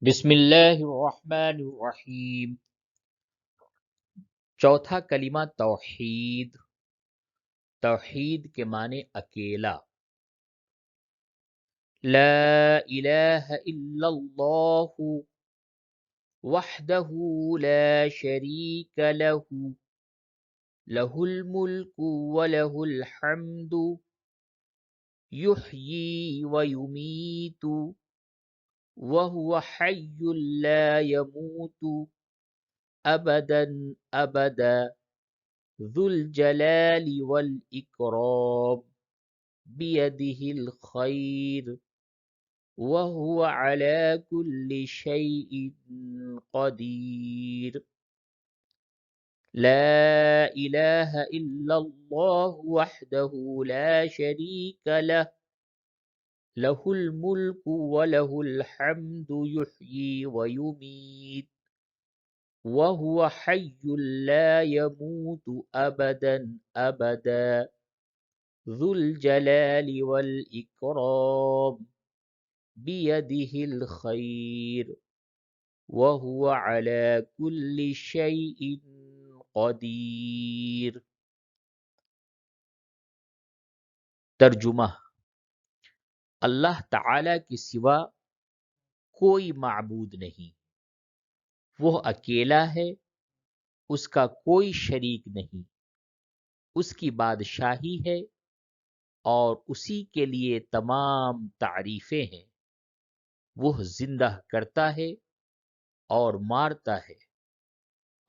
بسم اللہ الرحمن الرحیم۔ چوتھا کلمہ توحید۔ توحید کے معنی اکیلا۔ لا الہ الا اللہ وحدہ لا شریک لہ، لہ الملک ولہ الحمد یحیی ویمیت وہو حی لا یموت ابدا ابدا ذو الجلال والإكرام بيده الخير وهو على كل شيء قدير۔ لا إله إلا الله وحده لا شريك له، له الملك وله الحمد يحيي ويميت وهو حي لا يموت أبدا أبدا ذو الجلال والإكرام بيده الخير وهو على كل شيء قدیر۔ ترجمہ: اللہ تعالی کے سوا کوئی معبود نہیں، وہ اکیلا ہے، اس کا کوئی شریک نہیں، اس کی بادشاہی ہے اور اسی کے لیے تمام تعریفیں ہیں۔ وہ زندہ کرتا ہے اور مارتا ہے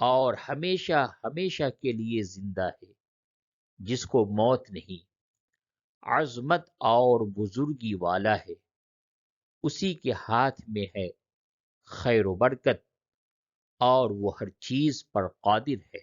اور ہمیشہ ہمیشہ کے لیے زندہ ہے، جس کو موت نہیں۔ عظمت اور بزرگی والا ہے، اسی کے ہاتھ میں ہے خیر و برکت، اور وہ ہر چیز پر قادر ہے۔